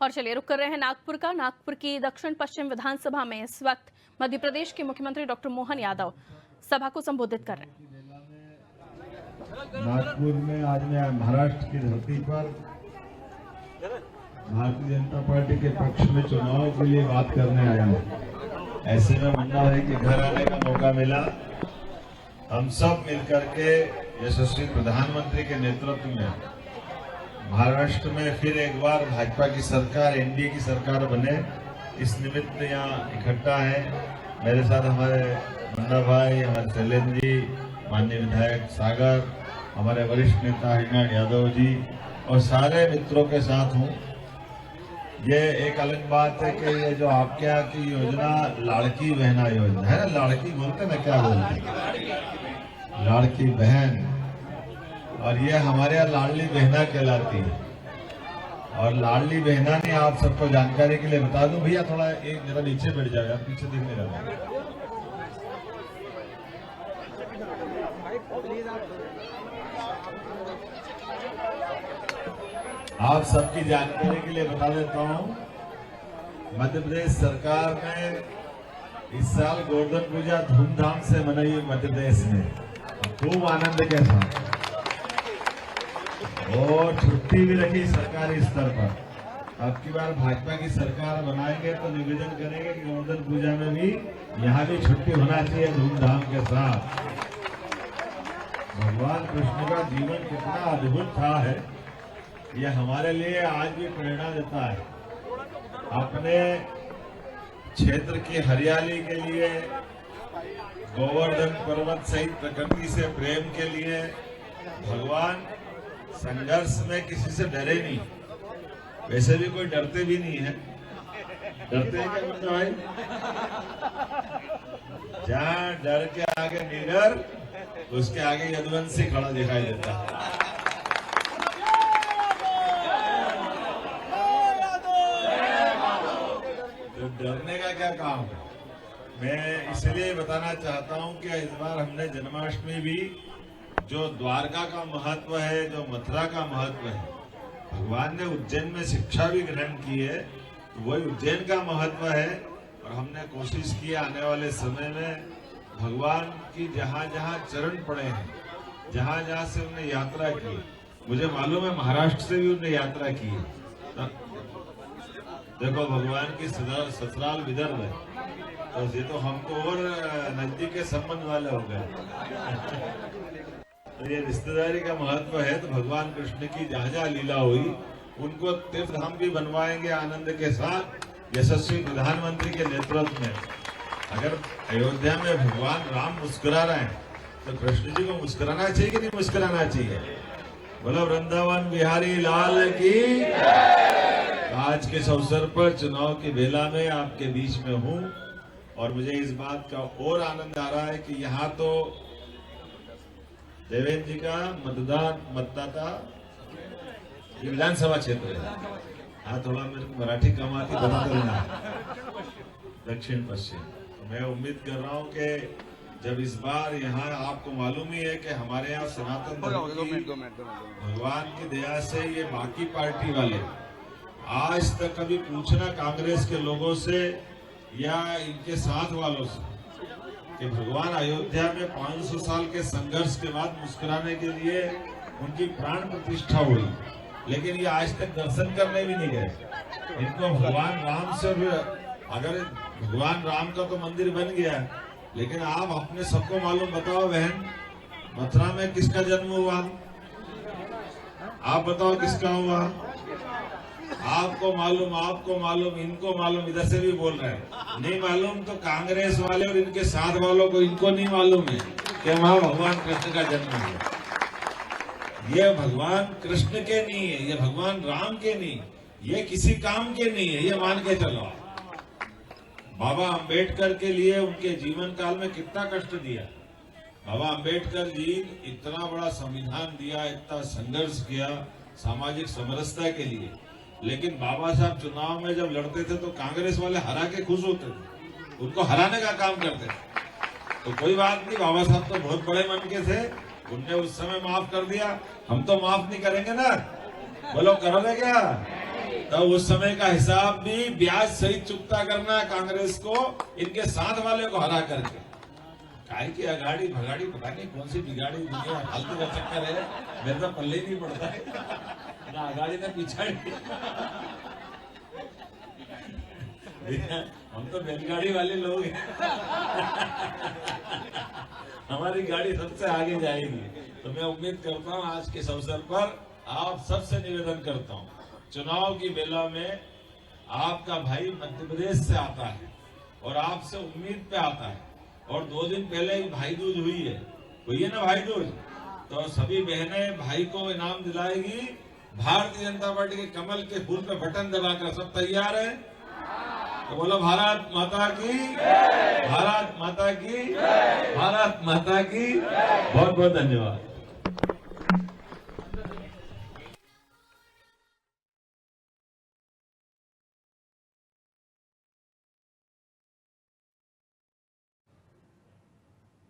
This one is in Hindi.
और चलिए रुक कर रहे हैं नागपुर का। नागपुर की दक्षिण पश्चिम विधानसभा में इस वक्त मध्य प्रदेश के मुख्यमंत्री डॉक्टर मोहन यादव सभा को संबोधित कर रहे हैं। नागपुर में आज मैं महाराष्ट्र की धरती पर भारतीय जनता पार्टी के पक्ष में चुनाव के लिए बात करने आया हूँ। ऐसे में मुन्ना भाई के घर आने का मौका मिला। हम सब मिलकर के यशस्वी प्रधानमंत्री के नेतृत्व में महाराष्ट्र में फिर एक बार भाजपा की सरकार, एनडीए की सरकार बने, इस निमित्त यहाँ इकट्ठा है। मेरे साथ हमारे मुन्ना भाई, हमारे शैलेंद्र जी, माननीय विधायक सागर, हमारे वरिष्ठ नेता हिमांशु यादव जी और सारे मित्रों के साथ हूँ। ये एक अलग बात है कि ये जो आपके यहाँ की योजना लाड़की बहना योजना है ना, लाड़की बोलते ना, क्या बोलते हैं, लाड़की बहन, और ये हमारे यहाँ लाडली बहना कहलाती है। और लाडली बहना ने, आप सबको जानकारी के लिए बता दूं, भैया थोड़ा एक जरा नीचे बैठ जाओ यार, पीछे दिख नहीं रहा। आप सबकी जानकारी के लिए बता देता हूं, मध्य प्रदेश सरकार ने इस साल गोवर्धन पूजा धूमधाम से मनाई है मध्य प्रदेश में, खूब आनंद के साथ, और छुट्टी भी रखी सरकारी स्तर पर। अब की बार भाजपा की सरकार बनाएंगे तो निवेदन करेंगे कि गोवर्धन पूजा में भी यहाँ भी छुट्टी होना चाहिए धूमधाम के साथ। भगवान कृष्ण का जीवन कितना अद्भुत था है, यह हमारे लिए आज भी प्रेरणा देता है। अपने क्षेत्र की हरियाली के लिए, गोवर्धन पर्वत सहित प्रकृति से प्रेम के लिए भगवान संघर्ष में किसी से डरे नहीं। वैसे भी कोई डरते भी नहीं है। डरते हैं क्या मुन्ना भाई? जहाँ डर के आगे निडर, उसके आगे यदुवंशी खड़ा दिखाई देता है। तो डरने का क्या काम है? मैं इसलिए बताना चाहता हूँ कि इस बार हमने जन्माष्टमी भी, जो द्वारका का महत्व है, जो मथुरा का महत्व है, भगवान ने उज्जैन में शिक्षा भी ग्रहण की है, तो वही उज्जैन का महत्व है। और हमने कोशिश की आने वाले समय में भगवान की जहाँ जहाँ चरण पड़े हैं, जहाँ जहाँ से उन्हें यात्रा की, मुझे मालूम है महाराष्ट्र से भी उन्हें यात्रा की है। देखो भगवान की ससुराल विदर्भ है, तो ये तो हमको और नजदीक के संबंध वाले हो गए। तो ये रिश्तेदारी का महत्व है। तो भगवान कृष्ण की जहाँ जहाँ लीला हुई, उनको तीर्थ धाम भी बनवाएंगे आनंद के साथ, यशस्वी प्रधानमंत्री के नेतृत्व में। अगर अयोध्या में भगवान राम मुस्कुरा रहे हैं, तो कृष्ण जी को मुस्कुराना चाहिए कि नहीं मुस्कुराना चाहिए? बोलो वृंदावन बिहारी लाल की। आज के इस अवसर पर चुनाव की बेला में आपके बीच में हूँ, और मुझे इस बात का और आनंद आ रहा है कि यहाँ तो देवेंद्र जी का मतदाता विधानसभा क्षेत्र है। हाँ, थोड़ा मेरे को मराठी कम आती, बता देना, दक्षिण पश्चिम। तो मैं उम्मीद कर रहा हूँ कि जब इस बार यहाँ, आपको मालूम ही है कि हमारे यहाँ सनातन धर्म की भगवान की दया से ये बाकी पार्टी वाले आज तक कभी पूछना कांग्रेस के लोगों से या इनके साथ वालों से कि भगवान अयोध्या में 500 साल के संघर्ष के बाद मुस्कुराने के लिए उनकी प्राण प्रतिष्ठा हुई, लेकिन ये आज तक दर्शन करने भी नहीं गए। इनको भगवान राम से, अगर भगवान राम का तो मंदिर बन गया, लेकिन आप अपने सबको मालूम, बताओ बहन, मथुरा में किसका जन्म हुआ? आप बताओ किसका हुआ? आपको मालूम, इनको मालूम, इधर से भी बोल रहे हैं नहीं मालूम, तो कांग्रेस वाले और इनके साथ वालों को, इनको नहीं मालूम है कि वहां भगवान कृष्ण का जन्म है। ये भगवान कृष्ण के नहीं है, ये भगवान राम के नहीं, ये किसी काम के नहीं है, ये मान के चलो। बाबा अंबेडकर के लिए उनके जीवन काल में कितना कष्ट दिया। बाबा अंबेडकर जी इतना बड़ा संविधान दिया, इतना संघर्ष किया सामाजिक समरसता के लिए, लेकिन बाबा साहब चुनाव में जब लड़ते थे तो कांग्रेस वाले हरा के खुश होते थे, उनको हराने का काम करते थे। तो कोई बात नहीं, बाबा साहब तो बहुत बड़े मन के थे, उनने उस समय माफ कर दिया, हम तो माफ नहीं करेंगे ना। बोलो करोगे क्या? तो उस समय का हिसाब भी ब्याज सहित चुकता करना कांग्रेस को, इनके साथ वाले को हरा करके। काय की अगाड़ी भगाड़ी पता नहीं कौन सी बिगाड़ी दुनिया फालतू का चक्कर है, मेरे तो पल्ले ही नहीं पड़ता है ना अगाड़ी ना पिछाड़ी। हम तो बैलगाड़ी वाले लोग हैं। हमारी गाड़ी सबसे आगे जाएगी। तो मैं उम्मीद करता हूं आज के इस अवसर पर आप सबसे निवेदन करता हूं, चुनाव की बेला में आपका भाई मध्य प्रदेश से आता है और आपसे उम्मीद पे आता है, और 2 दिन पहले ही भाई दूज हुई है ना भाई दूज, तो सभी बहनें भाई को इनाम दिलाएगी। भारतीय जनता पार्टी के कमल के फूल पे बटन दबाकर सब तैयार है? तो बोलो भारत माता की, भारत माता की, भारत माता की। बहुत बहुत धन्यवाद।